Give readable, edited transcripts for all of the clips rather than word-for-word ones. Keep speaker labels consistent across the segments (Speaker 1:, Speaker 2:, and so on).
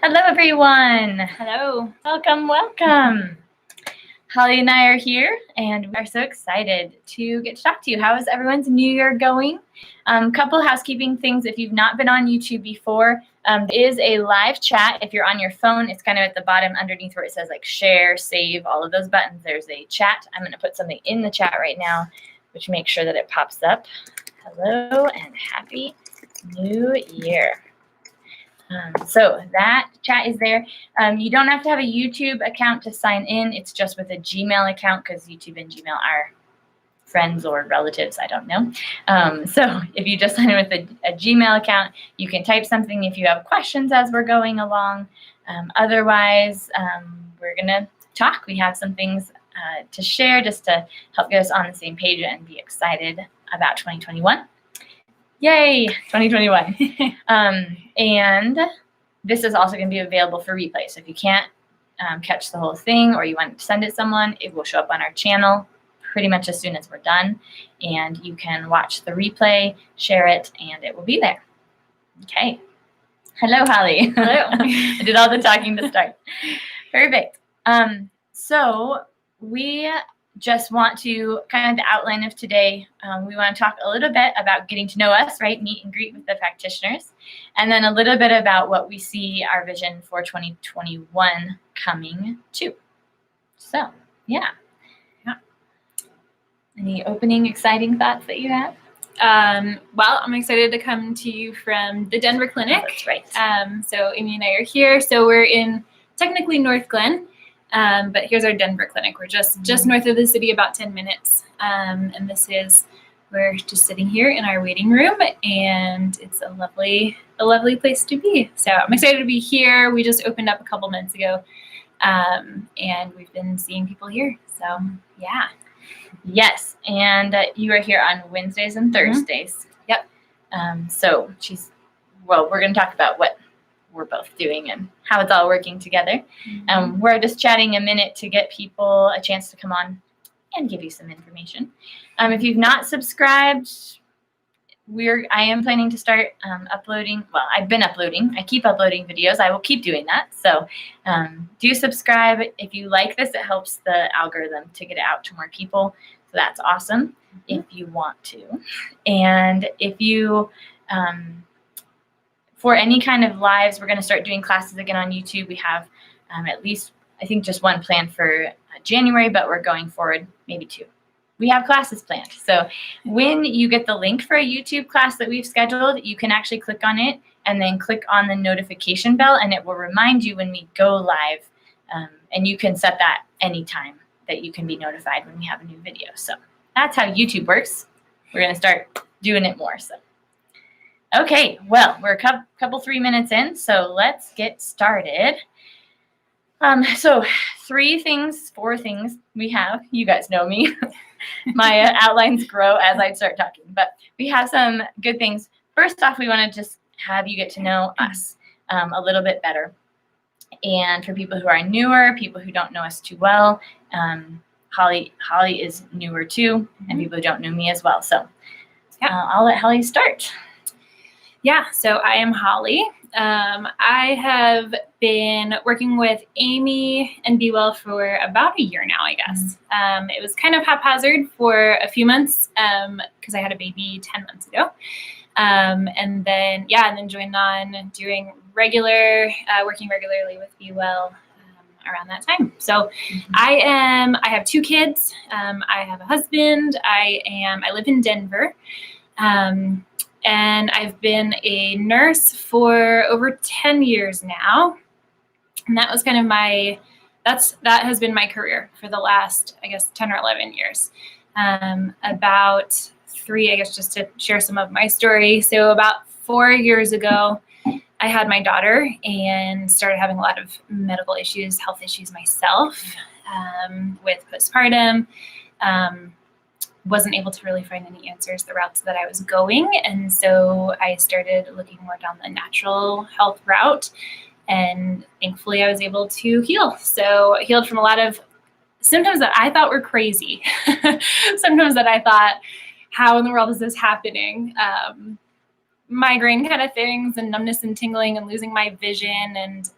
Speaker 1: Hello, everyone.
Speaker 2: Hello.
Speaker 1: Welcome. Holly and I are here, and we are so excited to get to talk to you. How is everyone's New Year going? Couple housekeeping things. If you've not been on YouTube before, there is a live chat. If you're on your phone, it's kind of at the bottom underneath where it says like share, save, all of those buttons. There's a chat. I'm going to put something in the chat right now, which makes sure that it pops up. Hello and Happy New Year. So that chat is there. You don't have to have a YouTube account to sign in. It's just with a Gmail account because YouTube and Gmail are friends or relatives. I don't know. So if you just sign in with a Gmail account, you can type something if you have questions as we're going along. Otherwise, we're going to talk. We have some things to share just to help get us on the same page and be excited about 2021. Yay, 2021. And this is also going to be available for replay. So if you can't catch the whole thing or you want to send it to someone, it will show up on our channel pretty much as soon as we're done. And you can watch the replay, share it, and it will be there. Okay. Hello, Holly.
Speaker 2: Hello.
Speaker 1: I did all the talking to start. Perfect. So we just want to kind of the outline of today. We want to talk a little bit about getting to know us, right? Meet and greet with the practitioners. And then a little bit about what we see our vision for 2021 coming to. So, yeah. Any opening exciting thoughts that you have?
Speaker 2: Well, I'm excited to come to you from the Denver clinic.
Speaker 1: Oh, that's right.
Speaker 2: So Amy and I are here. So we're in technically North Glen. But here's our Denver clinic. We're just north of the city, about 10 minutes. And we're just sitting here in our waiting room, and it's a lovely place to be. So I'm excited to be here. We just opened up a couple months ago, and we've been seeing people here. So yeah.
Speaker 1: Yes, and you are here on Wednesdays and Thursdays.
Speaker 2: Yep.
Speaker 1: So we're going to talk about what we're both doing and how it's all working together. We're just chatting a minute to get people a chance to come on and give you some information. If you've not subscribed, I am planning to start uploading. Well, I've been uploading. I keep uploading videos. I will keep doing that. So do subscribe. If you like this, it helps the algorithm to get it out to more people. So that's awesome if you want to. And if you for any kind of lives, we're going to start doing classes again on YouTube. We have at least, I think, just one planned for January, but we're going forward, maybe two. We have classes planned. So when you get the link for a YouTube class that we've scheduled, you can actually click on it and then click on the notification bell, and it will remind you when we go live. And you can set that anytime that you can be notified when we have a new video. So that's how YouTube works. We're going to start doing it more. So. Okay, well, we're a couple 3 minutes in, so let's get started. So 4 things we have. You guys know me. My outlines grow as I start talking, but we have some good things. First off, we want to just have you get to know us a little bit better. And for people who are newer, people who don't know us too well, Holly is newer too, and people who don't know me as well. So I'll let Holly start.
Speaker 2: Yeah, so I am Holly. I have been working with Amy and Be Well for about a year now, I guess. It was kind of haphazard for a few months because I had a baby 10 months ago. And then joined on doing working regularly with Be Well around that time. So I have 2 kids. I have a husband. I live in Denver. And I've been a nurse for over 10 years now. And that was kind of that has been my career for the last, 10 or 11 years. About 3, just to share some of my story. So about 4 years ago, I had my daughter and started having a lot of medical issues, health issues myself, with postpartum. Wasn't able to really find any answers, the routes that I was going. And so I started looking more down the natural health route. And thankfully I was able to heal. So I healed from a lot of symptoms that I thought were crazy. Symptoms that I thought, how in the world is this happening? migraine kind of things and numbness and tingling and losing my vision and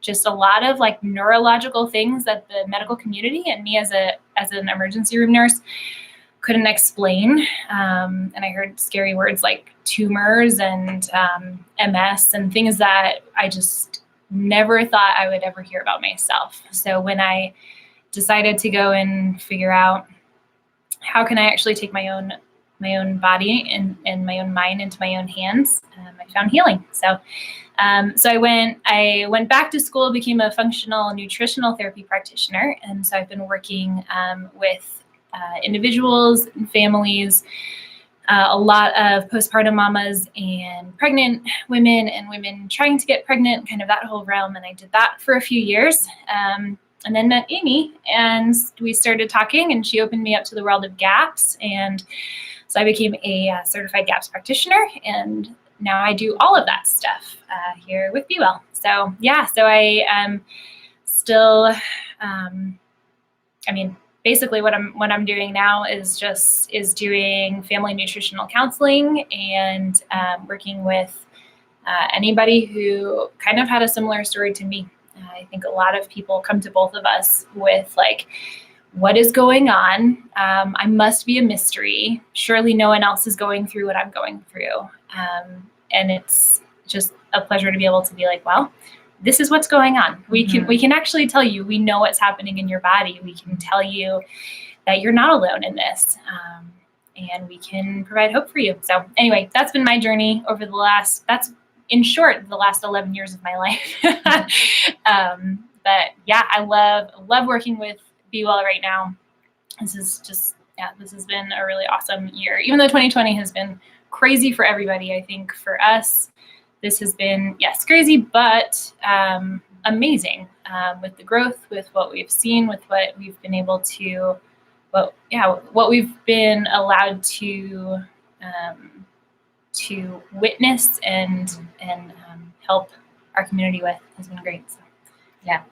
Speaker 2: just a lot of like neurological things that the medical community and me as an emergency room nurse couldn't explain. And I heard scary words like tumors and MS and things that I just never thought I would ever hear about myself. So when I decided to go and figure out how can I actually take my own body and my own mind into my own hands, I found healing. So I went back to school, became a functional nutritional therapy practitioner. And so I've been working with individuals and families, a lot of postpartum mamas and pregnant women and women trying to get pregnant, kind of that whole realm. And I did that for a few years. And then met Amy and we started talking and she opened me up to the world of GAPS. And so I became a certified GAPS practitioner and now I do all of that stuff here with Be Well. So yeah, so I am still, basically what I'm doing now is doing family nutritional counseling and working with anybody who kind of had a similar story to me. I think a lot of people come to both of us with like, what is going on? I must be a mystery. Surely no one else is going through what I'm going through. And it's just a pleasure to be able to be like, well, this is what's going on. We can actually tell you, we know what's happening in your body. We can tell you that you're not alone in this. And we can provide hope for you. So anyway, that's been my journey over the last 11 years of my life. But yeah, I love working with Be Well right now. This has been a really awesome year. Even though 2020 has been crazy for everybody, I think for us, this has been, yes, crazy, but amazing with the growth, with what we've seen, with what we've been able to, what we've been allowed to witness and help our community with has been great. So, yeah.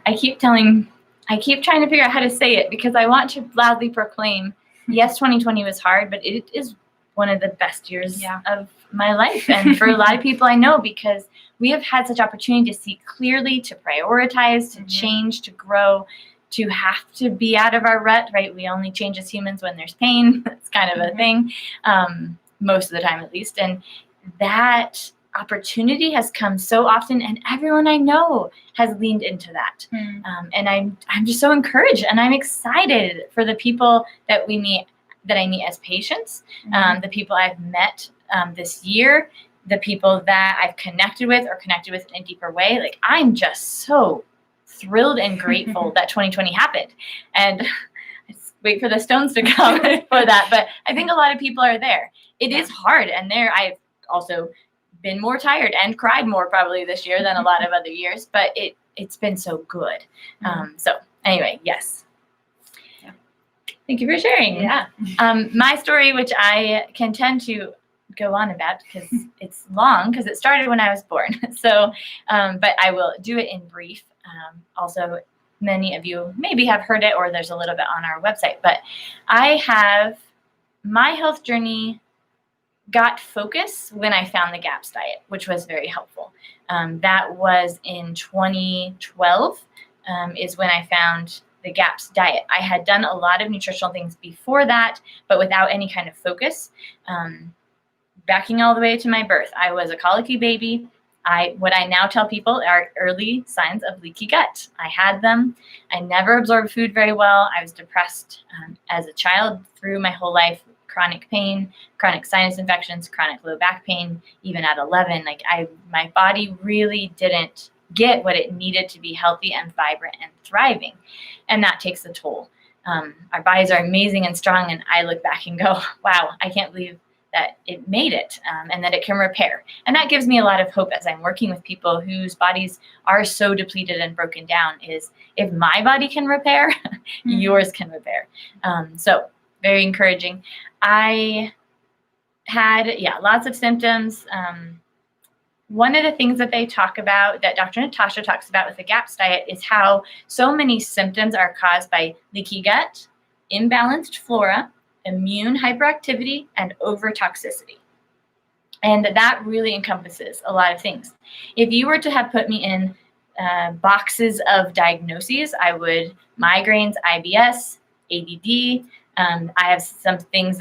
Speaker 1: I keep trying to figure out how to say it because I want to loudly proclaim, yes, 2020 was hard, but it is one of the best years of my life. And for a lot of people I know, because we have had such opportunity to see clearly, to prioritize, to change, to grow, to have to be out of our rut, right? We only change as humans when there's pain. That's kind of a thing, most of the time at least. And that opportunity has come so often, and everyone I know has leaned into that. And I'm just so encouraged, and I'm excited for the people that I meet as patients, the people I've met this year, the people that I've connected with in a deeper way. Like, I'm just so thrilled and grateful that 2020 happened. And let's wait for the stones to come for that. But I think a lot of people are there. It is hard. And I've also been more tired and cried more probably this year than a lot of other years, but it's been so good. So anyway, yes. Yeah. Thank you for sharing.
Speaker 2: Yeah.
Speaker 1: My story, which I can tend to go on about because it's long, because it started when I was born. So, but I will do it in brief. Also, many of you maybe have heard it, or there's a little bit on our website, but my health journey got focus when I found the GAPS diet, which was very helpful. That was in 2012 is when I found the GAPS diet. I had done a lot of nutritional things before that, but without any kind of focus. Backing all the way to my birth, I was a colicky baby. What I now tell people are early signs of leaky gut. I had them. I never absorbed food very well. I was depressed as a child through my whole life. Chronic pain, chronic sinus infections, chronic low back pain, even at 11. My body really didn't get what it needed to be healthy and vibrant and thriving. And that takes a toll. Our bodies are amazing and strong. And I look back and go, wow, I can't believe that it made it and that it can repair. And that gives me a lot of hope as I'm working with people whose bodies are so depleted and broken down, is if my body can repair, yours can repair. So very encouraging. I had, lots of symptoms. One of the things that they talk about, that Dr. Natasha talks about with the GAPS diet, is how so many symptoms are caused by leaky gut, imbalanced flora, immune hyperactivity, and overtoxicity. And that really encompasses a lot of things. If you were to have put me in boxes of diagnoses, I would migraines, IBS, ADD. I have some symptoms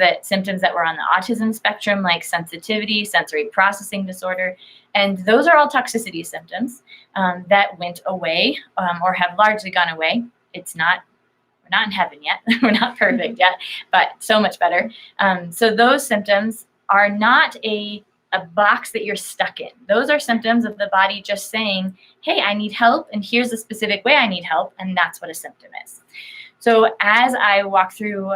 Speaker 1: that were on the autism spectrum, like sensitivity, sensory processing disorder. And those are all toxicity symptoms that went away or have largely gone away. We're not in heaven yet. We're not perfect yet, but so much better. So those symptoms are not a box that you're stuck in. Those are symptoms of the body just saying, hey, I need help, and here's a specific way I need help, and that's what a symptom is. So as I walk through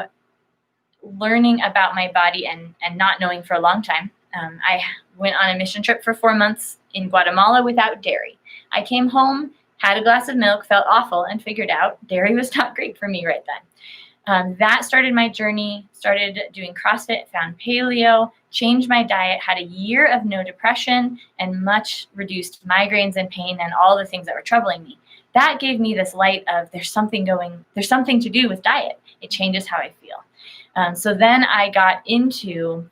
Speaker 1: learning about my body and not knowing for a long time, I went on a mission trip for 4 months in Guatemala without dairy. I came home, had a glass of milk, felt awful, and figured out dairy was not great for me right then. That started my journey, started doing CrossFit, found paleo, changed my diet, had a year of no depression and much reduced migraines and pain and all the things that were troubling me. That gave me this light of there's something to do with diet. It changes how I feel. So then I got into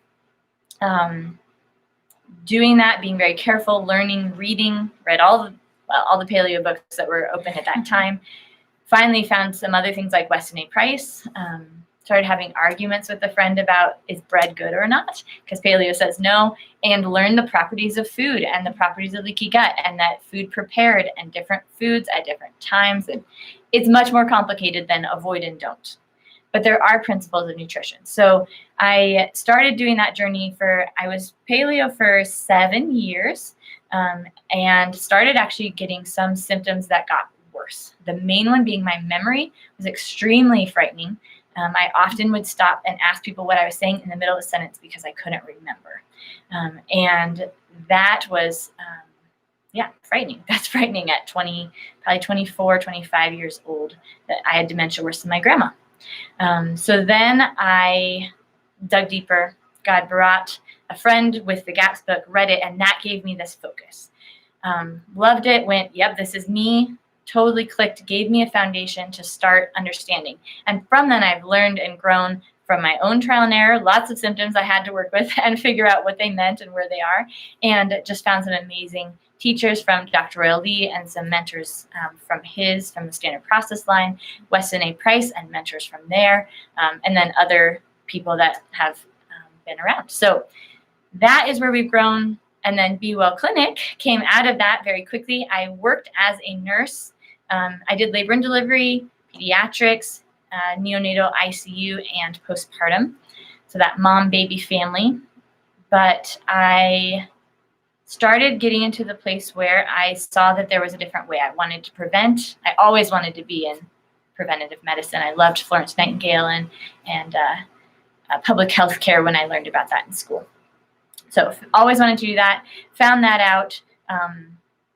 Speaker 1: doing that, being very careful, learning, reading, read all the paleo books that were open at that time. Finally found some other things like Weston A. Price. Started having arguments with a friend about is bread good or not, because paleo says no, and learned the properties of food and the properties of leaky gut and that food prepared and different foods at different times. And it's much more complicated than avoid and don't. But there are principles of nutrition. So I started doing that journey I was paleo for 7 years and started actually getting some symptoms that got worse. The main one being my memory was extremely frightening. I often would stop and ask people what I was saying in the middle of a sentence because I couldn't remember. And that was, frightening. That's frightening at probably 24, 25 years old, that I had dementia worse than my grandma. So then I dug deeper. God brought a friend with the GAPS book, read it, and that gave me this focus. Loved it, went, yep, this is me. Totally clicked, gave me a foundation to start understanding. And from then I've learned and grown from my own trial and error, lots of symptoms I had to work with and figure out what they meant and where they are. And just found some amazing teachers from Dr. Royal Lee and some mentors from the Standard Process line, Weston A. Price and mentors from there, and then other people that have been around. So that is where we've grown. And then Be Well Clinic came out of that very quickly. I worked as a nurse. I did labor and delivery, pediatrics, neonatal ICU, and postpartum. So that mom-baby family. But I started getting into the place where I saw that there was a different way. I wanted to prevent. I always wanted to be in preventative medicine. I loved Florence Nightingale and public health care when I learned about that in school. So always wanted to do that. Found that out.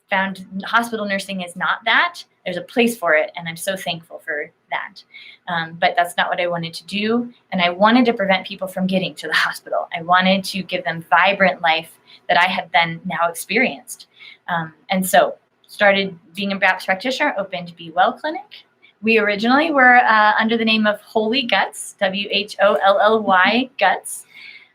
Speaker 1: Found hospital nursing is not that. There's a place for it, and I'm so thankful for that. But that's not what I wanted to do. And I wanted to prevent people from getting to the hospital. I wanted to give them vibrant life that I had then now experienced. And so started being a BAPS practitioner, opened Be Well Clinic. We originally were under the name of Hollie Guts, WHOLLY Guts.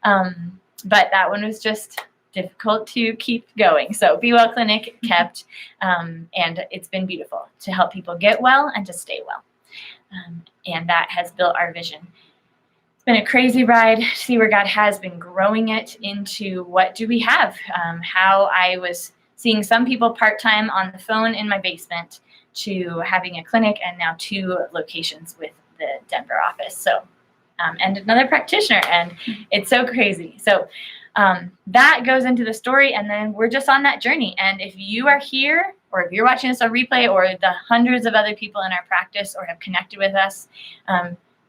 Speaker 1: But that one was just difficult to keep going. So Be Well Clinic kept, and it's been beautiful to help people get well and to stay well. And that has built our vision. It's been a crazy ride to see where God has been growing it into what do we have. How I was seeing some people part-time on the phone in my basement to having a clinic and now 2 locations with the Denver office. So and another practitioner, and it's so crazy. So that goes into the story, and then we're just on that journey. And if you are here, or if you're watching this on replay, or the hundreds of other people in our practice or have connected with us,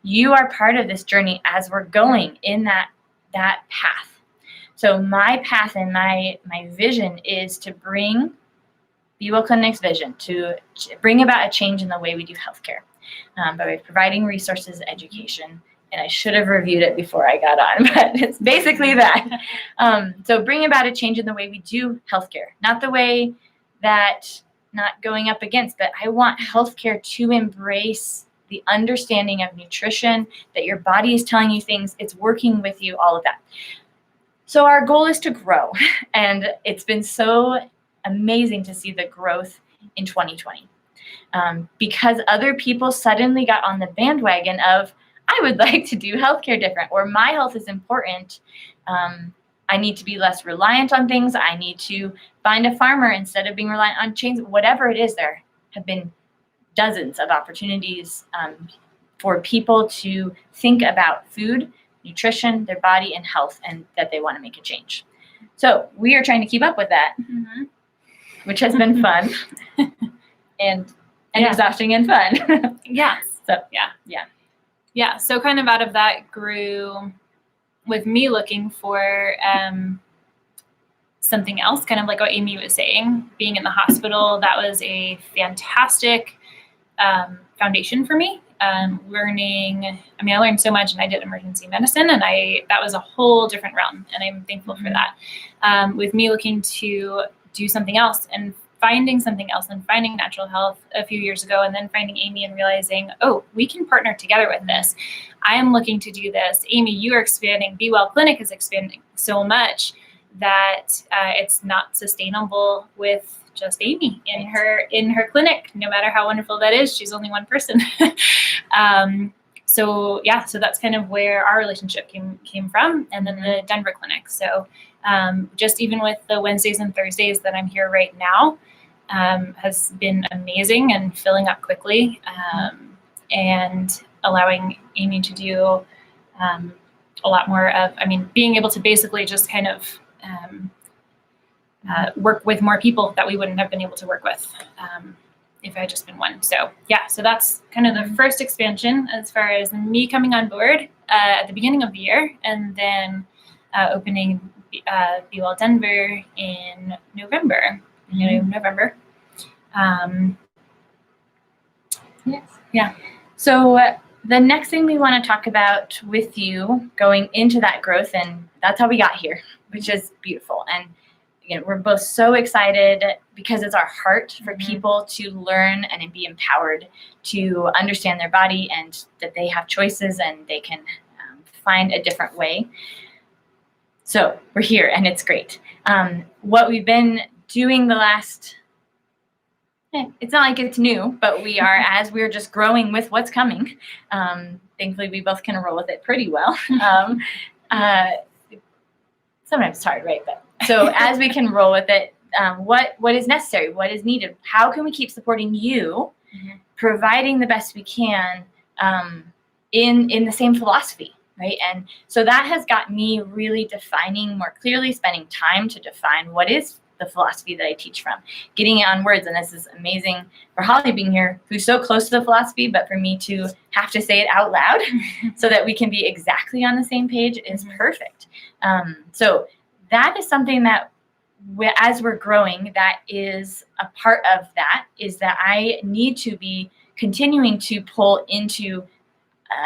Speaker 1: you are part of this journey as we're going in that path. So my path and my vision is to bring Be Well Clinic's vision to bring about a change in the way we do healthcare by providing resources, education. And I should have reviewed it before I got on, but it's basically that. So bring about a change in the way we do healthcare, not the way that, not going up against, but I want healthcare to embrace the understanding of nutrition, that your body is telling you things, it's working with you, all of that. So our goal is to grow, and it's been so amazing to see the growth in 2020 because other people suddenly got on the bandwagon of, I would like to do healthcare different, or my health is important. I need to be less reliant on things. I need to find a farmer instead of being reliant on chains. Whatever it is, there have been dozens of opportunities for people to think about food, nutrition, their body, and health, and that they want to make a change. So we are trying to keep up with that, which has been fun and exhausting and fun.
Speaker 2: Yes.
Speaker 1: So
Speaker 2: Yeah. So kind of out of that grew with me looking for something else, kind of like what Amy was saying, being in the hospital. That was a fantastic foundation for me. I learned so much, and I did emergency medicine, and that was a whole different realm, and I'm thankful for that. With me looking to do something else and finding something else and finding natural health a few years ago, and then finding Amy and realizing, oh, we can partner together with this. I am looking to do this. Amy, you are expanding. Be Well Clinic is expanding so much that it's not sustainable with just Amy in her clinic. No matter how wonderful that is, she's only one person. So that's kind of where our relationship came from, and then the Denver clinic. So just even with the Wednesdays and Thursdays that I'm here right now, has been amazing and filling up quickly, and allowing Amy to do a lot more of, being able to basically just kind of work with more people that we wouldn't have been able to work with if I had just been one. So that's kind of the first expansion as far as me coming on board at the beginning of the year, and then opening Be Well Denver in November.
Speaker 1: Yes. Yeah. So the next thing we want to talk about with you going into that growth, and that's how we got here, which is beautiful. And again, we're both so excited because it's our heart for people to learn and be empowered to understand their body, and that they have choices and they can find a different way. So we're here, and it's great. What we've been doing the last, it's not like it's new, but we are, as we're just growing with what's coming. Thankfully, we both can roll with it pretty well. Sometimes it's hard, right? But so as we can roll with it, what is necessary, what is needed, how can we keep supporting you, providing the best we can in the same philosophy, right? And so that has got me really defining more clearly, spending time to define what is the philosophy that I teach from, getting it on words. And this is amazing for Hollie being here, who's so close to the philosophy, but for me to have to say it out loud so that we can be exactly on the same page is perfect. So that is something that as we're growing, that is a part of that, is that I need to be continuing to pull into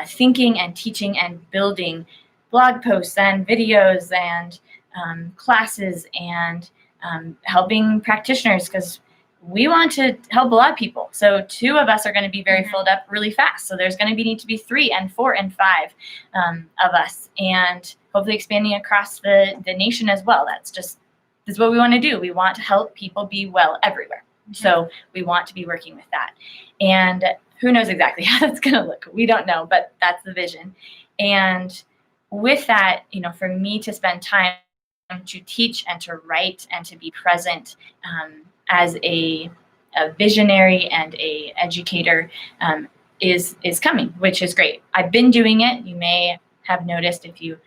Speaker 1: thinking and teaching and building blog posts and videos and classes and helping practitioners, because we want to help a lot of people. So 2 of us are going to be very filled up really fast. So there's going to need to be 3 and 4 and 5 of us, and hopefully expanding across the nation as well. This is what we want to do. We want to help people be well everywhere. So we want to be working with that. And who knows exactly how that's going to look? We don't know, but that's the vision. And with that, for me to spend time to teach and to write and to be present as a visionary and a educator is coming, which is great. I've been doing it. You may have noticed if you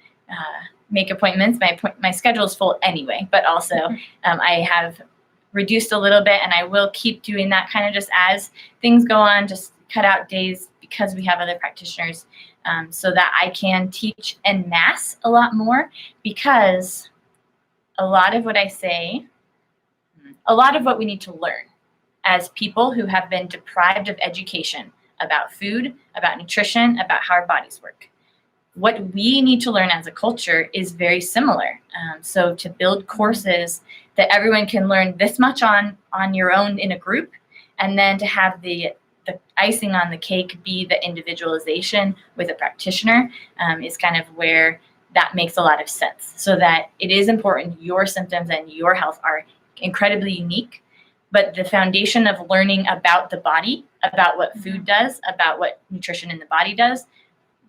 Speaker 1: make appointments, my schedule is full anyway, but also I have reduced a little bit, and I will keep doing that kind of just as things go on, just cut out days because we have other practitioners, so that I can teach en masse a lot more, because a lot of what I say, a lot of what we need to learn as people who have been deprived of education about food, about nutrition, about how our bodies work, what we need to learn as a culture is very similar. So to build courses that everyone can learn this much on your own in a group, and then to have the icing on the cake be the individualization with a practitioner is kind of where that makes a lot of sense. So that it is important, your symptoms and your health are incredibly unique, but the foundation of learning about the body, about what food does, about what nutrition in the body does,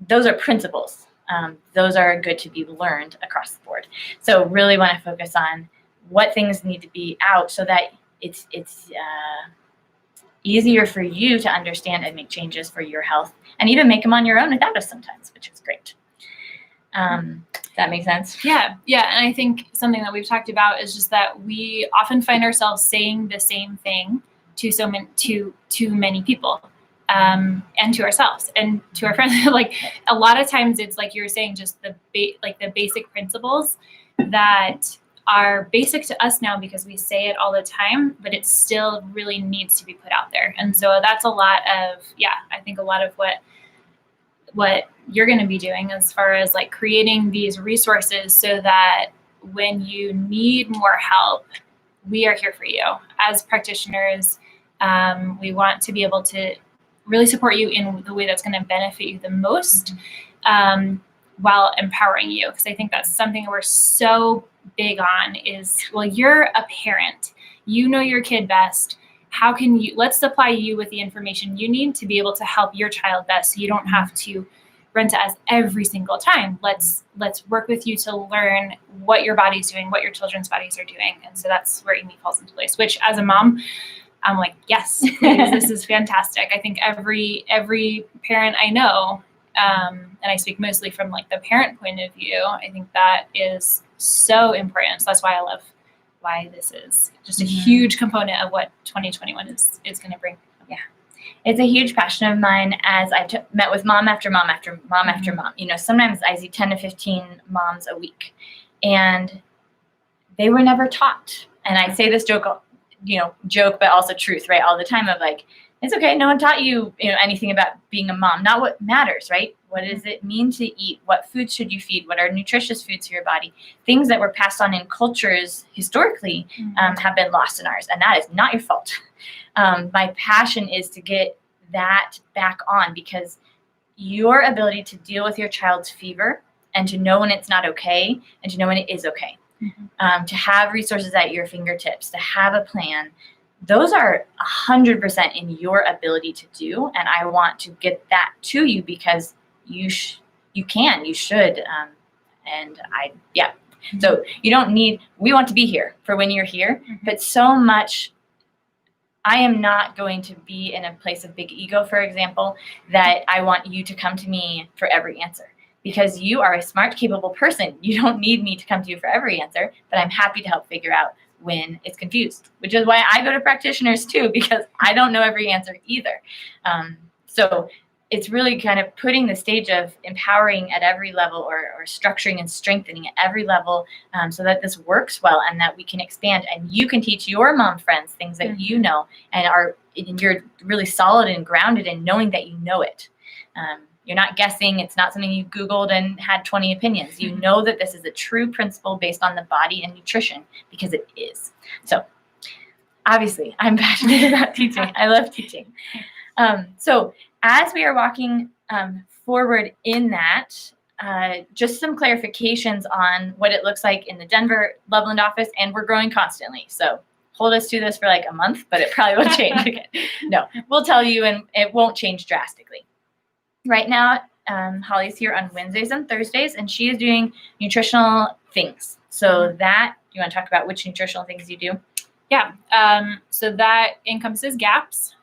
Speaker 1: those are principles. Those are good to be learned across the board. So really want to focus on what things need to be out so that it's easier for you to understand and make changes for your health, and even make them on your own without us sometimes, which is great. Does that make sense?
Speaker 2: Yeah. And I think something that we've talked about is just that we often find ourselves saying the same thing to many people, and to ourselves and to our friends. Like a lot of times it's like you're saying, just the basic principles that are basic to us now because we say it all the time, but it still really needs to be put out there. And so that's a lot of, I think a lot of what you're going to be doing as far as like creating these resources so that when you need more help, we are here for you. As practitioners, we want to be able to really support you in the way that's going to benefit you the most, while empowering you. Because I think that's something we're so big on is, well, you're a parent. You know your kid best. How can let's supply you with the information you need to be able to help your child best so you don't have to run to us every single time. Let's work with you to learn what your body's doing, what your children's bodies are doing. And so that's where Amy falls into place, which as a mom, I'm like, yes, please, this is fantastic. I think every parent I know, and I speak mostly from like the parent point of view, I think that is so important. So that's why I love why this is just a huge component of what 2021 is going to bring.
Speaker 1: Yeah. It's a huge passion of mine as I've met with mom after mom after mom after mom. You know, sometimes I see 10 to 15 moms a week, and they were never taught. And I say this joke, but also truth, right? All the time of like, it's okay. No one taught you, anything about being a mom. Not what matters, right? What does it mean to eat? What foods should you feed? What are nutritious foods for your body? Things that were passed on in cultures historically have been lost in ours, and that is not your fault. My passion is to get that back on, because your ability to deal with your child's fever and to know when it's not okay and to know when it is okay, to have resources at your fingertips, to have a plan, those are 100% in your ability to do. And I want to get that to you because you should. So you don't need, we want to be here for when you're here, but so much, I am not going to be in a place of big ego, for example, that I want you to come to me for every answer, because you are a smart, capable person. You don't need me to come to you for every answer, but I'm happy to help figure out when it's confused, which is why I go to practitioners too, because I don't know every answer either. So it's really kind of putting the stage of empowering at every level, or structuring and strengthening at every level, so that this works well and that we can expand and you can teach your mom friends things that you know and you're really solid and grounded in knowing that you know it. You're not guessing. It's not something you Googled and had 20 opinions. You know that this is a true principle based on the body and nutrition, because it is. So obviously I'm passionate about teaching. I love teaching. So as we are walking forward in that, just some clarifications on what it looks like in the Denver Loveland office, and we're growing constantly. So hold us to this for like a month, but it probably will change again. No, we'll tell you, and it won't change drastically. Right now, Hollie's here on Wednesdays and Thursdays, and she is doing nutritional things. So that, you want to talk about which nutritional things you do?
Speaker 2: Yeah. So that encompasses GAPS.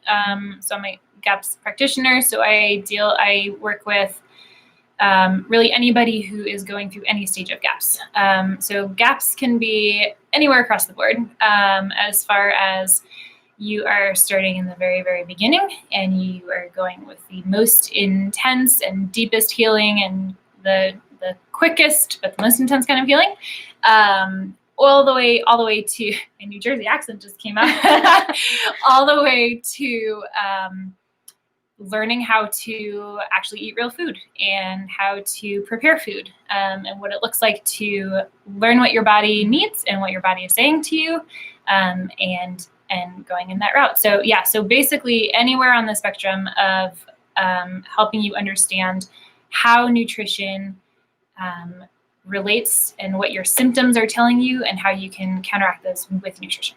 Speaker 2: So I'm a GAPS practitioner. So I work with really anybody who is going through any stage of GAPS. So GAPS can be anywhere across the board, as far as you are starting in the very, very beginning and you are going with the most intense and deepest healing and the quickest but the most intense kind of healing, all the way to, my New Jersey accent just came out, all the way to learning how to actually eat real food and how to prepare food, and what it looks like to learn what your body needs and what your body is saying to you, and going in that route. So yeah, so basically anywhere on the spectrum of helping you understand how nutrition relates and what your symptoms are telling you and how you can counteract those with nutrition.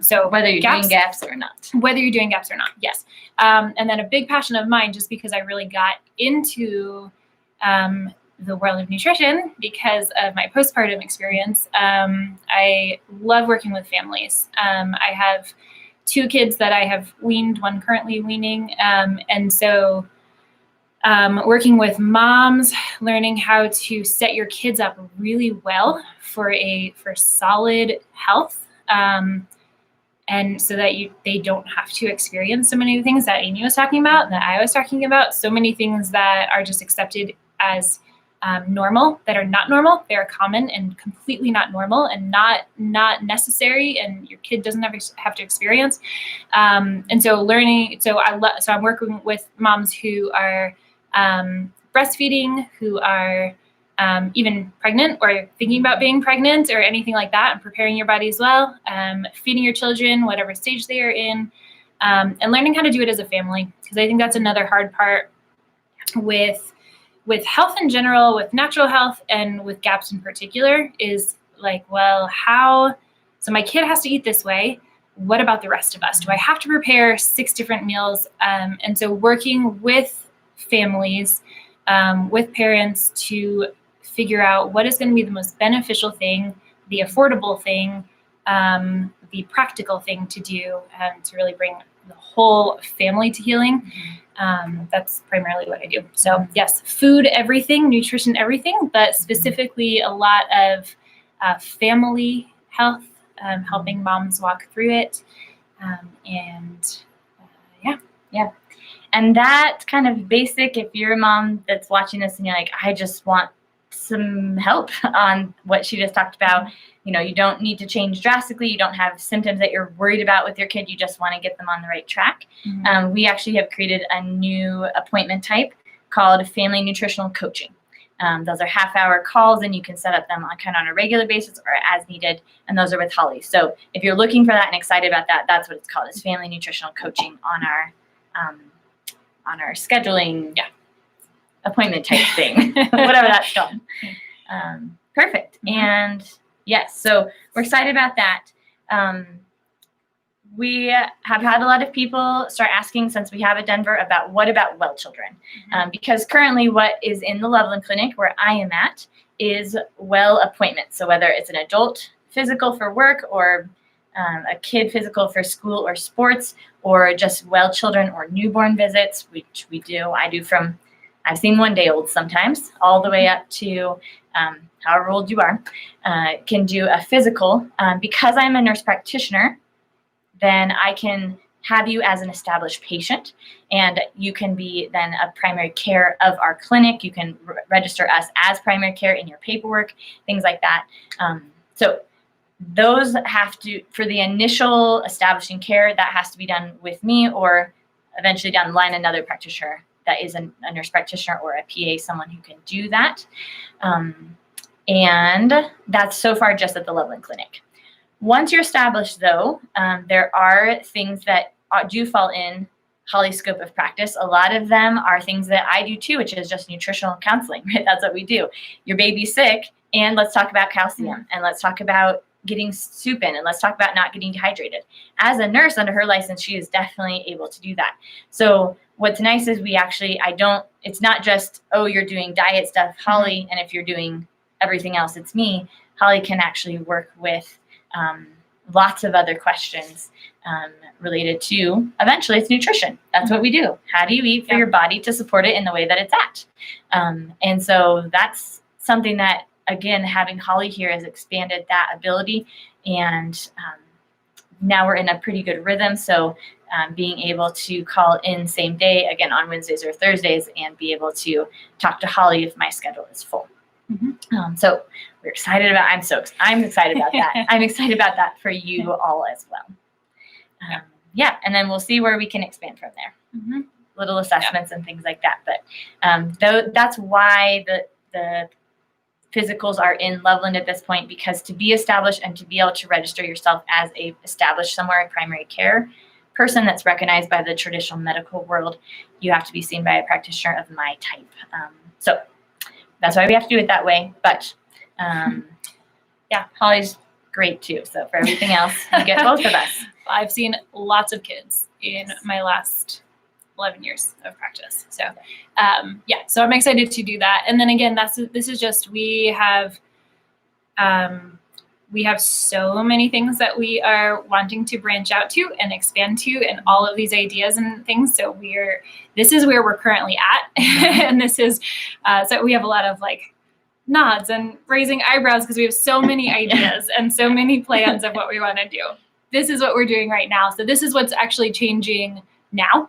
Speaker 2: So
Speaker 1: whether you're doing gaps or not.
Speaker 2: Whether you're doing gaps or not, yes. And then a big passion of mine, just because I really got into the world of nutrition because of my postpartum experience. I love working with families. I have 2 kids that I have weaned, one currently weaning. And so working with moms, learning how to set your kids up really well for solid health. And so that they don't have to experience so many of the things that Amy was talking about, that I was talking about, so many things that are just accepted as normal that are not normal. They are common and completely not normal and not necessary, and your kid doesn't have to experience. And so learning. So I'm working with moms who are breastfeeding, who are even pregnant or thinking about being pregnant or anything like that, and preparing your body as well, feeding your children, whatever stage they are in, and learning how to do it as a family. Because I think that's another hard part with health in general, with natural health, and with gaps in particular, is like, well, so my kid has to eat this way. What about the rest of us? Do I have to prepare 6 different meals? And so working with families, with parents to figure out what is going to be the most beneficial thing, the affordable thing, the practical thing to do, to really bring the whole family to healing. That's primarily what I do. So yes, food, everything, nutrition, everything, but specifically a lot of family health, helping moms walk through it.
Speaker 1: Yeah. And that kind of basic, if you're a mom that's watching this and you're like, I just want some help on what she just talked about. You know, you don't need to change drastically. You don't have symptoms that you're worried about with your kid. You just want to get them on the right track. We actually have created a new appointment type called Family Nutritional Coaching. Those are half-hour calls, and you can set up them on a regular basis or as needed. And those are with Hollie. So if you're looking for that and excited about that, that's what it's called. It's Family Nutritional Coaching on our scheduling appointment type thing, whatever that's called. Perfect. And yes, so we're excited about that. We have had a lot of people start asking, since we have a Denver, about what about well children? Because currently what is in the Loveland Clinic, where I am at, is well appointments. So whether it's an adult physical for work or a kid physical for school or sports, or just well children or newborn visits, which I do from, I've seen 1-day-olds sometimes, all the way up to however old you are, can do a physical. Because I'm a nurse practitioner, then I can have you as an established patient, and you can be then a primary care of our clinic. You can register us as primary care in your paperwork, things like that. So those have to, for the initial establishing care, that has to be done with me, or eventually down the line, another practitioner that is a nurse practitioner or a PA, someone who can do that. And that's so far just at the Loveland Clinic. Once you're established, though, there are things that do fall in Hollie's scope of practice. A lot of them are things that I do too, which is just nutritional counseling, right? That's what we do. Your baby's sick, and let's talk about calcium, and let's talk about getting soup in, and let's talk about not getting dehydrated. As a nurse under her license, she is definitely able to do that. So what's nice is it's not just, oh, you're doing diet stuff, Hollie, and if you're doing everything else, it's me. Hollie can actually work with lots of other questions related to, eventually, it's nutrition. That's what we do. How do you eat for your body to support it in the way that it's at? And so that's something that, again, having Hollie here has expanded that ability. And now we're in a pretty good rhythm. So being able to call in same day, again, on Wednesdays or Thursdays, and be able to talk to Hollie if my schedule is full. So we're excited about, I'm excited about that. I'm excited about that for you all as well. And then we'll see where we can expand from there. Little assessments and things like that. But that's why the physicals are in Loveland at this point, because to be established and to be able to register yourself as a established somewhere, a primary care person that's recognized by the traditional medical world, you have to be seen by a practitioner of my type. So that's why we have to do it that way. But yeah, Holly's great too. So for everything else, you get both of us.
Speaker 2: I've seen lots of kids in my last 11 years of practice. So so I'm excited to do that. And then again, this is just, we have so many things that we are wanting to branch out to and expand to, and all of these ideas and things. So this is where we're currently at. And this is, so we have a lot of like nods and raising eyebrows because we have so many ideas and so many plans of what we want to do. This is what we're doing right now. So this is what's actually changing now.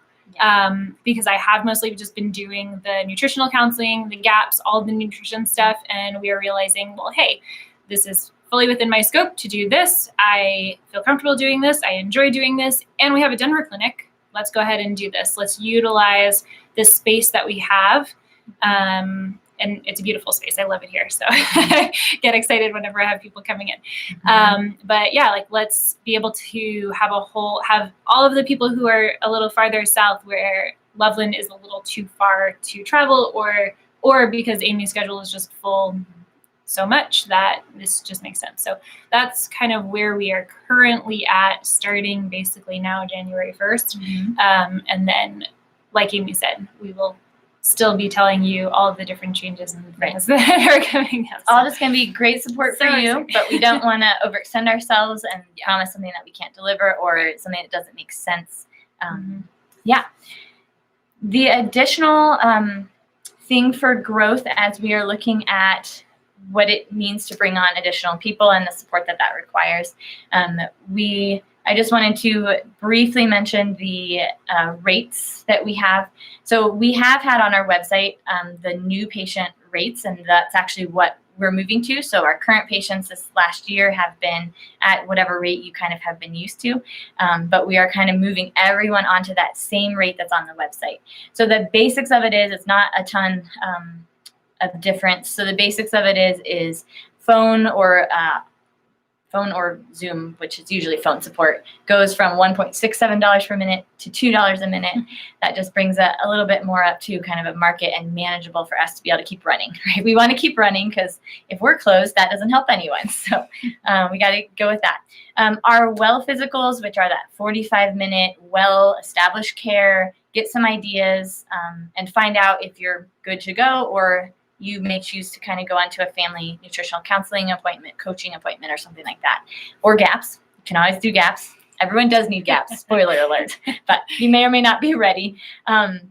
Speaker 2: Because I have mostly just been doing the nutritional counseling, the gaps, all the nutrition stuff. And we are realizing, well, hey, this is fully within my scope to do this. I feel comfortable doing this. I enjoy doing this. And we have a Denver clinic. Let's go ahead and do this. Let's utilize this space that we have. And it's a beautiful space. I love it here. So I get excited whenever I have people coming in. But yeah, like let's be able to have all of the people who are a little farther south where Loveland is a little too far to travel, or because Amy's schedule is just full so much that this just makes sense. So that's kind of where we are currently at, starting basically now January 1st. And then, like Amy said, we will still be telling you all of the different changes and things that are coming up.
Speaker 1: All just going to be great support for you, but we don't want to overextend ourselves and promise something that we can't deliver or something that doesn't make sense. The additional thing for growth as we are looking at what it means to bring on additional people and the support that requires, I just wanted to briefly mention the rates that we have. So we have had on our website the new patient rates, and that's actually what we're moving to. So our current patients this last year have been at whatever rate you kind of have been used to, but we are kind of moving everyone onto that same rate that's on the website. So the basics of it is, it's not a ton of difference. So the basics of it is phone or Zoom, which is usually phone support, goes from $1.67 per minute to $2 a minute. That just brings a little bit more up to kind of a market and manageable for us to be able to keep running, right? We want to keep running because if we're closed, that doesn't help anyone. So we got to go with that. Our well physicals, which are that 45-minute well-established care, get some ideas and find out if you're good to go, or you may choose to kind of go onto a family nutritional counseling appointment, coaching appointment, or something like that. Or gaps. You can always do gaps. Everyone does need gaps, spoiler alert, but you may or may not be ready.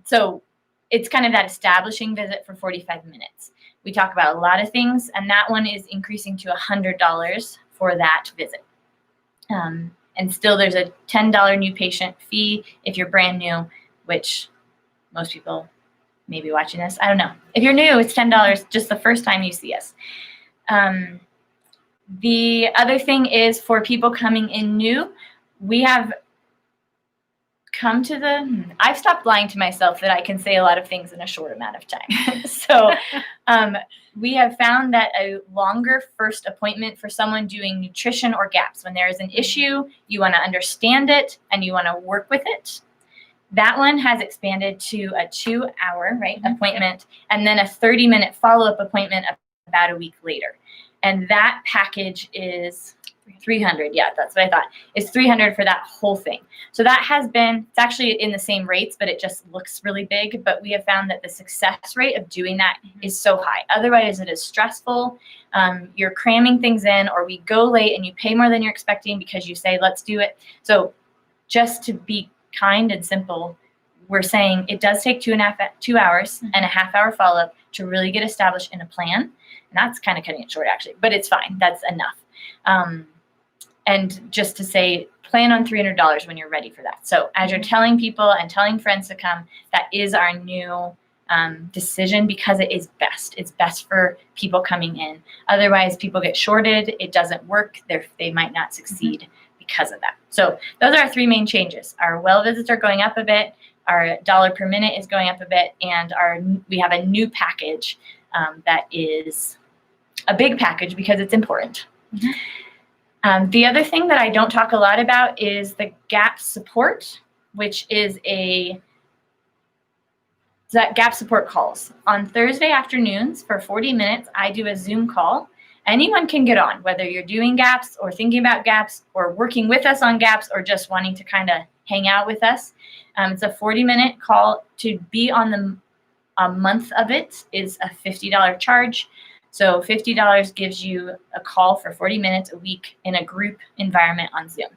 Speaker 1: So it's kind of that establishing visit for 45 minutes. We talk about a lot of things, and that one is increasing to $100 for that visit. And still there's a $10 new patient fee if you're brand new, which most people may be watching this. I don't know. If you're new, it's $10 just the first time you see us. The other thing is for people coming in new, we have come to I've stopped lying to myself that I can say a lot of things in a short amount of time. So we have found that a longer first appointment for someone doing nutrition or gaps, when there is an issue, you want to understand it and you want to work with it. That one has expanded to a 2-hour appointment, and then a 30-minute follow-up appointment about a week later. And that package is $300. Yeah, that's what I thought. It's $300 for that whole thing. So that has been, it's actually in the same rates, but it just looks really big. But we have found that the success rate of doing that is so high. Otherwise, it is stressful. You're cramming things in, or we go late and you pay more than you're expecting because you say, let's do it. So just to be kind and simple, we're saying it does take 2 hours and a half-hour follow-up to really get established in a plan. And that's kind of cutting it short, actually, but it's fine. That's enough. And just to say, plan on $300 when you're ready for that. So as you're telling people and telling friends to come, that is our new decision, because it is best. It's best for people coming in. Otherwise, people get shorted. It doesn't work. They might not succeed because of that. So those are our 3 main changes. Our well visits are going up a bit. Our dollar per minute is going up a bit. And we have a new package that is a big package because it's important. The other thing that I don't talk a lot about is the gap support, which is it's that gap support calls. On Thursday afternoons for 40 minutes, I do a Zoom call. Anyone can get on, whether you're doing gaps or thinking about gaps or working with us on gaps or just wanting to kind of hang out with us. It's a 40-minute call. To be on a month of it is a $50 charge. So $50 gives you a call for 40 minutes a week in a group environment on Zoom.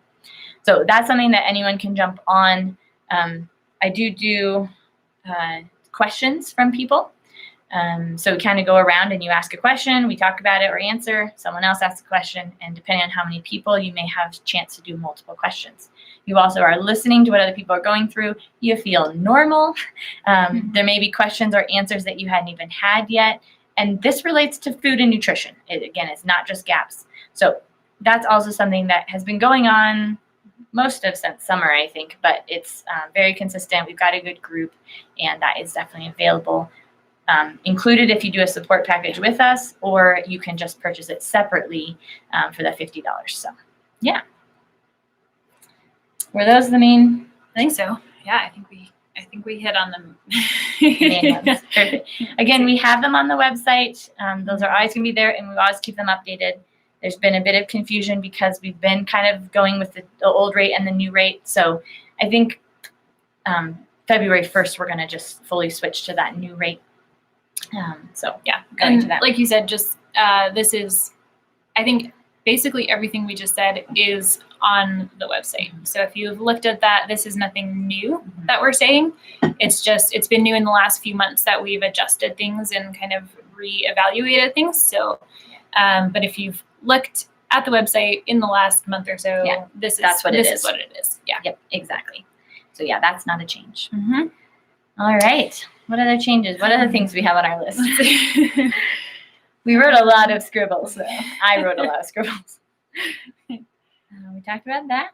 Speaker 1: So that's something that anyone can jump on. I do questions from people. So we kind of go around and you ask a question, we talk about it or answer, someone else asks a question, and depending on how many people, you may have a chance to do multiple questions. You also are listening to what other people are going through. You feel normal. There may be questions or answers that you hadn't even had yet. And this relates to food and nutrition. Again, it's not just gaps. So that's also something that has been going on most of since summer, I think, but it's very consistent. We've got a good group, and that is definitely available. Included if you do a support package with us, or you can just purchase it separately for the $50. So, yeah. Were those the main?
Speaker 2: I think so. Yeah, I think we hit on them.
Speaker 1: Main ones. Perfect. Again, we have them on the website. Those are always going to be there, and we always keep them updated. There's been a bit of confusion because we've been kind of going with the old rate and the new rate. So I think February 1st, we're going to just fully switch to that new rate. So yeah,
Speaker 2: going to that. Like you said, just this is, I think basically everything we just said is on the website. So if you've looked at that, this is nothing new that we're saying. It's been new in the last few months that we've adjusted things and kind of reevaluated things. So, but if you've looked at the website in the last month or so, this is what it is. Yeah.
Speaker 1: Yep, exactly. So yeah, that's not a change. All right. What other changes? What other things we have on our list? We wrote a lot of scribbles, though. I wrote a lot of scribbles. We talked about that.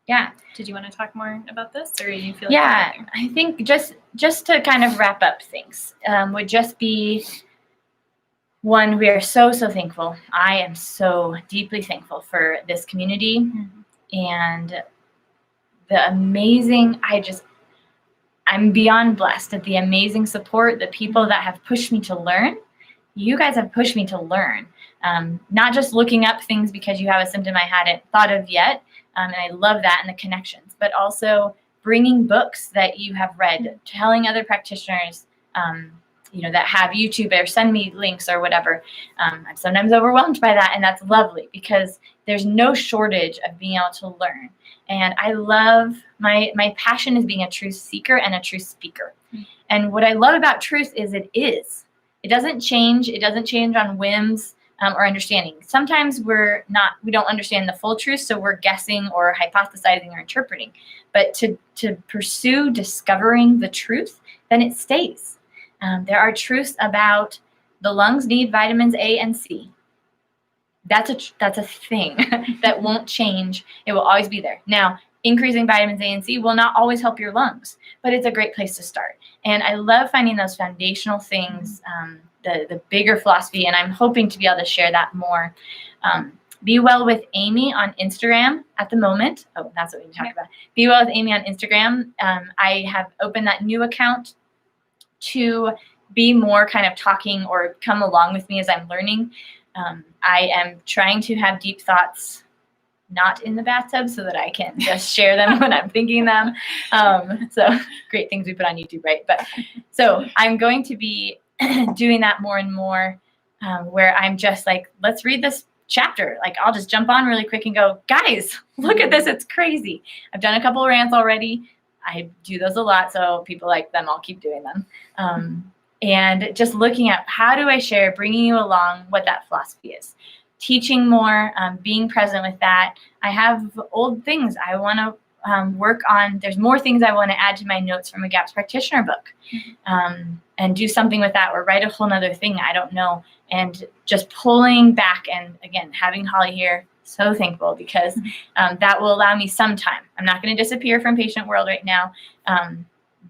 Speaker 1: Yeah.
Speaker 2: Did you want to talk more about this, or do you feel?
Speaker 1: Yeah, I think just to kind of wrap up things would just be one. We are so thankful. I am so deeply thankful for this community and the amazing. I'm beyond blessed at the amazing support, the people that have pushed me to learn. You guys have pushed me to learn, not just looking up things because you have a symptom I hadn't thought of yet, and I love that and the connections, but also bringing books that you have read, telling other practitioners, that have YouTube or send me links or whatever. I'm sometimes overwhelmed by that, and that's lovely because there's no shortage of being able to learn. And I love my passion is being a truth seeker and a truth speaker. And what I love about truth is it doesn't change. It doesn't change on whims or understanding. Sometimes we don't understand the full truth, so we're guessing or hypothesizing or interpreting. But to pursue discovering the truth, then it stays. There are truths about the lungs need vitamins A and C. That's a thing that won't change. It will always be there. Now, increasing vitamins A and C will not always help your lungs, but it's a great place to start. And I love finding those foundational things, the bigger philosophy, and I'm hoping to be able to share that more. Be Well with Amy on Instagram at the moment. Oh, that's what we talked about. Be Well with Amy on Instagram. I have opened that new account to be more kind of talking or come along with me as I'm learning. I am trying to have deep thoughts not in the bathtub so that I can just share them when I'm thinking them. So great things we put on YouTube, right? But so I'm going to be doing that more and more where I'm just like, let's read this chapter. Like I'll just jump on really quick and go, guys, look at this. It's crazy. I've done a couple of rants already. I do those a lot. So people like them, I'll keep doing them. And just looking at how do I share, bringing you along what that philosophy is. Teaching more, being present with that. I have old things I want to work on. There's more things I want to add to my notes from a GAPS practitioner book and do something with that or write a whole nother thing. I don't know. And just pulling back and, again, having Hollie here, so thankful because that will allow me some time. I'm not going to disappear from patient world right now,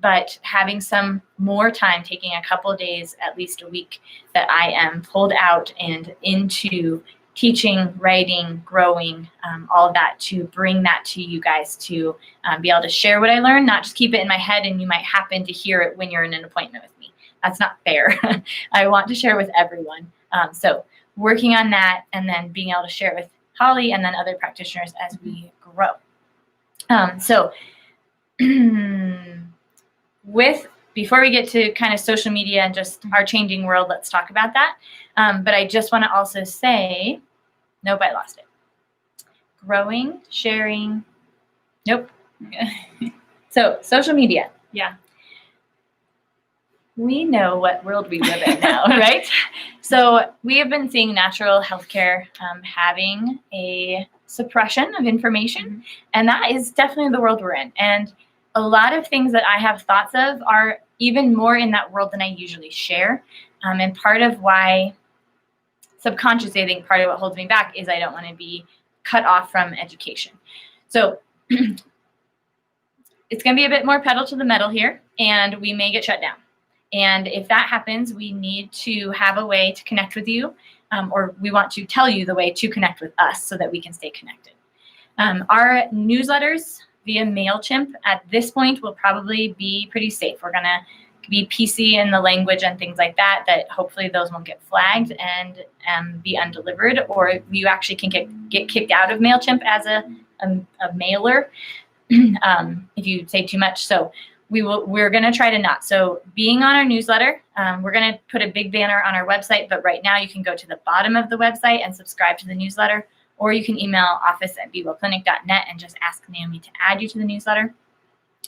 Speaker 1: but having some more time, taking a couple of days, at least a week, that I am pulled out and into teaching, writing, growing, all of that, to bring that to you guys, to be able to share what I learned, not just keep it in my head and you might happen to hear it when you're in an appointment with me. That's not fair. I want to share with everyone. So working on that, and then being able to share it with Hollie and then other practitioners as we grow. Before we get to kind of social media and just our changing world, let's talk about that. But I just want to also say, nope, I lost it. Growing, sharing, nope. So social media.
Speaker 2: Yeah.
Speaker 1: We know what world we live in now, right? So we have been seeing natural healthcare having a suppression of information, and that is definitely the world we're in. And a lot of things that I have thoughts of are even more in that world than I usually share. And part of why, subconsciously, I think part of what holds me back is I don't want to be cut off from education. So it's going to be a bit more pedal to the metal here, and we may get shut down. And if that happens, we need to have a way to connect with you, or we want to tell you the way to connect with us so that we can stay connected. Our newsletters via MailChimp at this point will probably be pretty safe. We're going to be PC in the language and things like that, that hopefully those won't get flagged and be undelivered, or you actually can get kicked out of MailChimp as a mailer if you say too much. So we're going to try to not. So being on our newsletter, we're going to put a big banner on our website, but right now you can go to the bottom of the website and subscribe to the newsletter, or you can email office@bewellclinic.net and just ask Naomi to add you to the newsletter.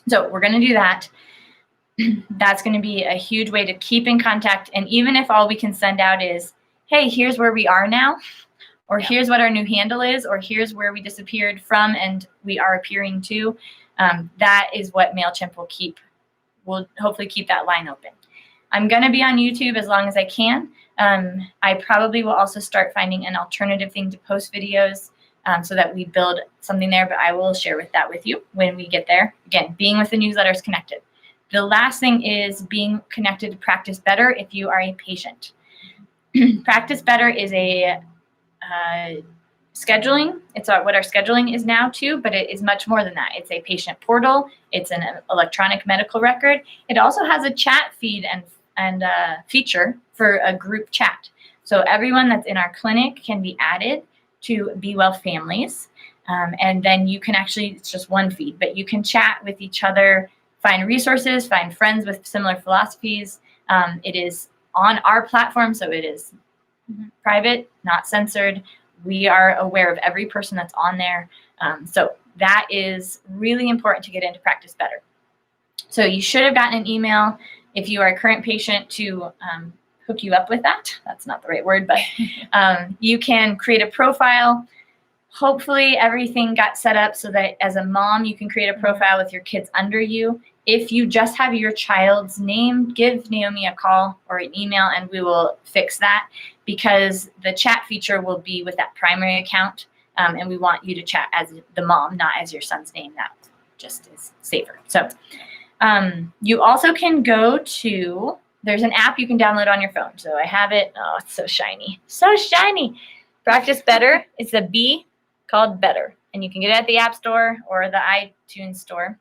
Speaker 1: So we're going to do that. That's going to be a huge way to keep in contact. And even if all we can send out is, hey, here's where we are now, or here's what our new handle is, or here's where we disappeared from and we are appearing to, that is what MailChimp will hopefully keep that line open. I'm going to be on YouTube as long as I can. I probably will also start finding an alternative thing to post videos so that we build something there, but I will share that with you when we get there. Again, being with the newsletter is connected. The last thing is being connected to Practice Better if you are a patient. Practice Better is a scheduling. It's what our scheduling is now too, but it is much more than that. It's a patient portal. It's an electronic medical record. It also has a chat feed and feature for a group chat. So everyone that's in our clinic can be added to Be Well Families. And then you can actually, it's just one feed, but you can chat with each other, find resources, find friends with similar philosophies. It is on our platform, so it is private, not censored. We are aware of every person that's on there. So that is really important to get into Practice Better. So you should have gotten an email if you are a current patient to hook you up with that. That's not the right word, but you can create a profile. Hopefully everything got set up so that as a mom, you can create a profile with your kids under you. If you just have your child's name, give Naomi a call or an email and we will fix that, because the chat feature will be with that primary account. And we want you to chat as the mom, not as your son's name. That just is safer. So you also can go to, there's an app you can download on your phone. So I have it. Oh, it's so shiny. So shiny. Practice Better. It's a B called Better. And you can get it at the App Store or the iTunes Store.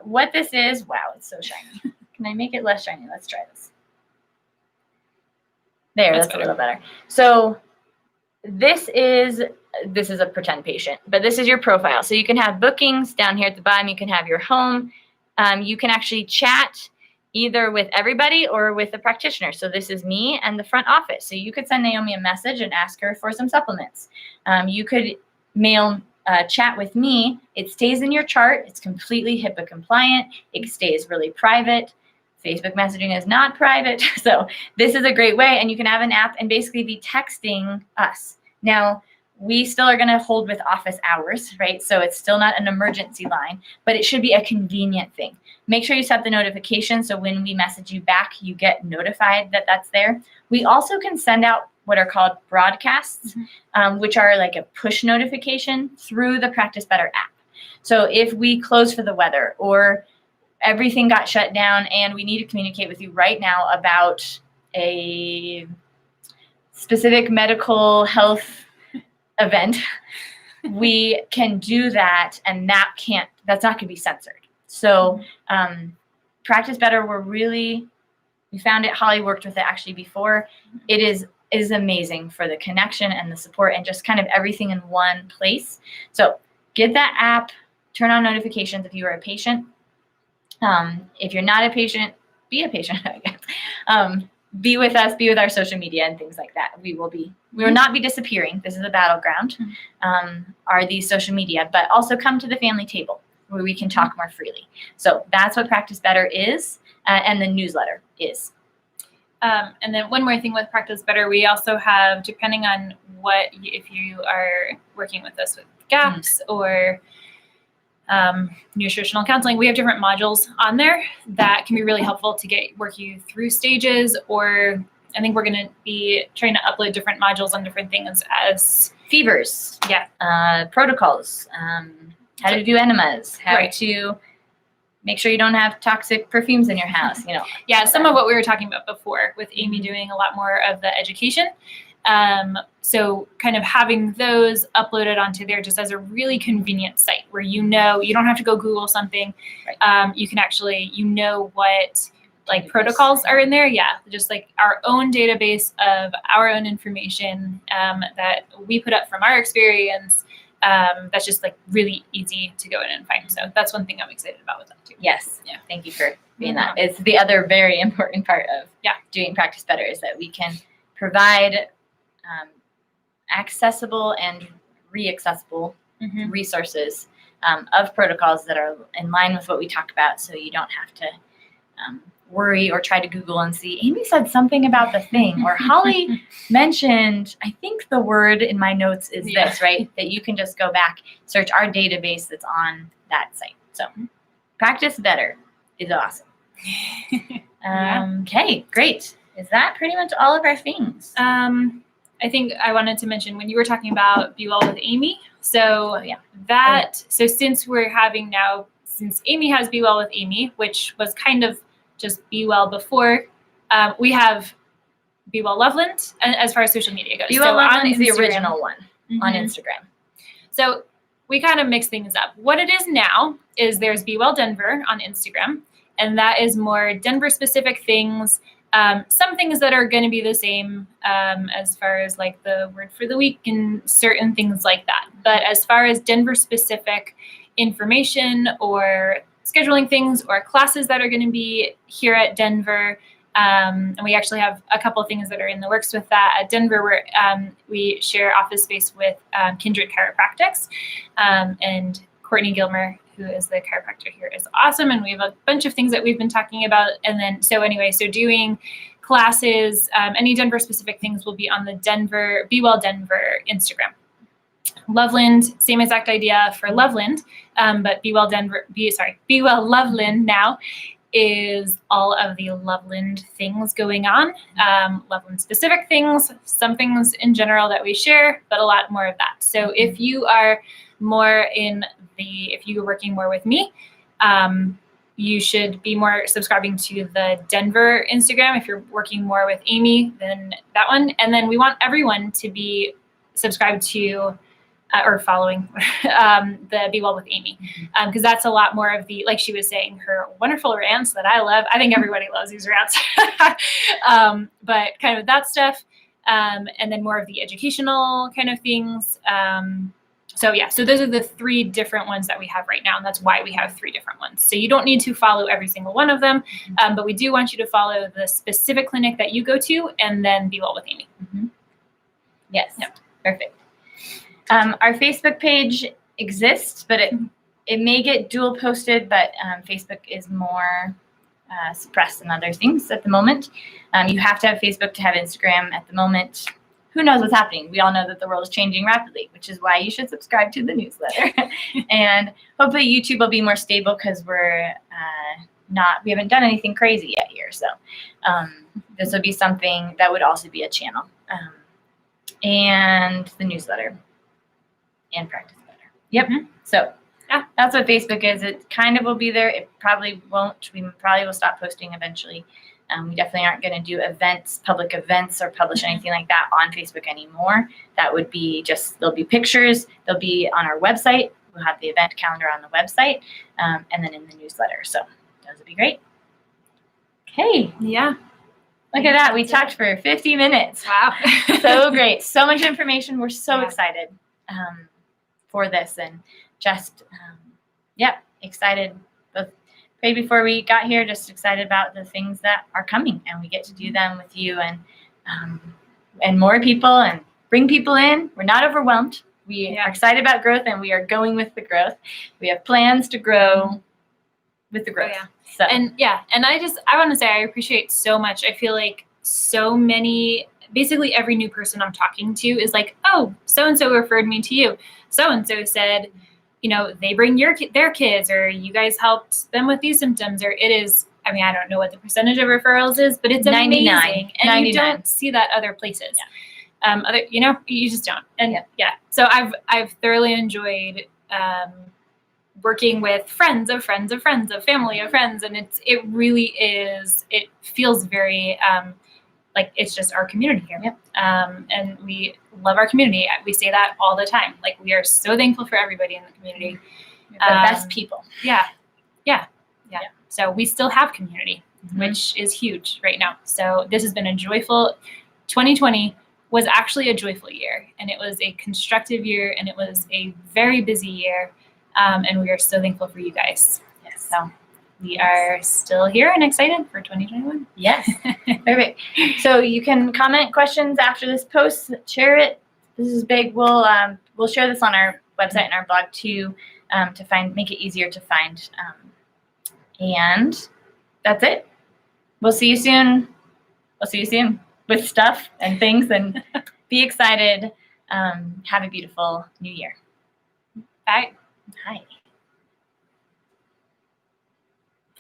Speaker 1: What this is, wow, it's so shiny. Can I make it less shiny? Let's try this. There, that's a little better. So this is a pretend patient, but this is your profile. So you can have bookings down here at the bottom. You can have your home. You can actually chat either with everybody or with the practitioner. So this is me and the front office. So you could send Naomi a message and ask her for some supplements. You could mail chat with me. It stays in your chart. It's completely HIPAA compliant. It stays really private. Facebook messaging is not private. So this is a great way. And you can have an app and basically be texting us. Now, we still are going to hold with office hours, right? So it's still not an emergency line, but it should be a convenient thing. Make sure you set the notification so when we message you back, you get notified that that's there. We also can send out what are called broadcasts, which are like a push notification through the Practice Better app. So if we close for the weather or everything got shut down and we need to communicate with you right now about a specific medical health event, we can do that, and that's not going to be censored. So Practice Better, we found it. Holly worked with it actually before. It is amazing for the connection and the support and just kind of everything in one place. So get that app, turn on notifications if you are a patient. If you're not a patient, be a patient, I guess. Be with us, be with our social media and things like that. We will not be disappearing. This is a battleground, are these social media, but also come to the family table where we can talk more freely. So that's what Practice Better is, and the newsletter is.
Speaker 2: And then one more thing with Practice Better, we also have, depending on if you are working with us with gaps or nutritional counseling, we have different modules on there that can be really helpful to work you through stages, or I think we're going to be trying to upload different modules on different things as
Speaker 1: fevers, protocols, how to do enemas, how to make sure you don't have toxic perfumes in your house,
Speaker 2: some of what we were talking about before with Amy doing a lot more of the education. So kind of having those uploaded onto there just as a really convenient site where you don't have to go Google something. Right. You can actually, what protocols are in there. Yeah. Just like our own database of our own information that we put up from our experience. That's just really easy to go in and find. So that's one thing I'm excited about with that too.
Speaker 1: Yes. Yeah. Thank you for being that. It's the other very important part of doing Practice Better is that we can provide accessible and re-accessible resources of protocols that are in line with what we talked about, so you don't have to worry or try to Google and see, Amy said something about the thing, or Holly mentioned, I think the word in my notes is this, right? That you can just go back, search our database that's on that site. So Practice Better is awesome. Okay, great. Is that pretty much all of our things?
Speaker 2: I think I wanted to mention when you were talking about Be Well with Amy. So so since Amy has Be Well with Amy, which was kind of just Be Well before, we have Be Well Loveland as far as social media goes.
Speaker 1: Be Well Loveland is the original one on Instagram.
Speaker 2: So we kind of mix things up. What it is now is there's Be Well Denver on Instagram, and that is more Denver specific things. Some things that are going to be the same as far as the word for the week and certain things like that. But as far as Denver specific information or scheduling things or classes that are going to be here at Denver, and we actually have a couple of things that are in the works with that at Denver, where we share office space with Kindred Chiropractics, and Courtney Gilmer, who is the chiropractor here, is awesome. And we have a bunch of things that we've been talking about. And then, so doing classes, any Denver specific things will be on the Be Well Denver Instagram. Loveland, same exact idea for Loveland, but Be Well Loveland now is all of the Loveland things going on, Loveland specific things, some things in general that we share, but a lot more of that. So if you are if you're working more with me, you should be more subscribing to the Denver Instagram. If you're working more with Amy, then that one. And then we want everyone to be subscribed to or following the Be Well with Amy, because that's a lot more of the, like she was saying, her wonderful rants that I love. I think everybody loves these rants, but kind of that stuff, and then more of the educational kind of things. So those are the 3 different ones that we have right now, and that's why we have 3 different ones. So you don't need to follow every single one of them, but we do want you to follow the specific clinic that you go to, and then Be Well with Amy.
Speaker 1: Yes, perfect. Our Facebook page exists, but it may get dual posted, but Facebook is more suppressed than other things at the moment. You have to have Facebook to have Instagram at the moment. Who knows what's happening? We all know that the world is changing rapidly, which is why you should subscribe to the newsletter. And hopefully YouTube will be more stable, because we haven't done anything crazy yet here. So this would be something that would also be a channel. And the newsletter and Practice Better. Yep. So that's what Facebook is. It kind of will be there. It probably won't. We probably will stop posting eventually. We definitely aren't going to do events, public events, or publish anything like that on Facebook anymore. That would be there'll be pictures, they'll be on our website. We'll have the event calendar on the website, and then in the newsletter. So those would be great. Okay.
Speaker 2: Yeah.
Speaker 1: Look at that. We talked for 50 minutes.
Speaker 2: Wow.
Speaker 1: So great. So much information. We're so excited for this, and just, excited. Both prayed before we got here, just excited about the things that are coming, and we get to do them with you and more people and bring people in. We're not overwhelmed. We are excited about growth, and we are going with the growth. We have plans to grow with the growth.
Speaker 2: Oh, yeah.
Speaker 1: So.
Speaker 2: And I want to say I appreciate so much. I feel like so many, basically every new person I'm talking to is like, oh, so-and-so referred me to you. So-and-so said, they bring their kids, or you guys helped them with these symptoms, or it is, I don't know what the percentage of referrals is, but it's
Speaker 1: 99.
Speaker 2: amazing. And
Speaker 1: 99.
Speaker 2: you don't see that other places.
Speaker 1: Yeah.
Speaker 2: You just don't. And so I've thoroughly enjoyed working with friends of friends of friends of family of friends, and it really is. It feels very like it's just our community here.
Speaker 1: Yep.
Speaker 2: And we love our community. We say that all the time. Like, we are so thankful for everybody in the community.
Speaker 1: The best people.
Speaker 2: Yeah. So we still have community, which is huge right now. So this has been a joyful 2020. Was actually a joyful year, and it was a constructive year, and it was a very busy year, and we are so thankful for you guys.
Speaker 1: Yes.
Speaker 2: So we are still here and excited for 2021.
Speaker 1: Yes. Perfect. So you can comment questions after this post, share it. This is big. We'll share this on our website and our blog too, to make it easier to find. And that's it. We'll see you soon. With stuff and things, and be excited. Have a beautiful new year.
Speaker 2: Bye.
Speaker 1: Bye.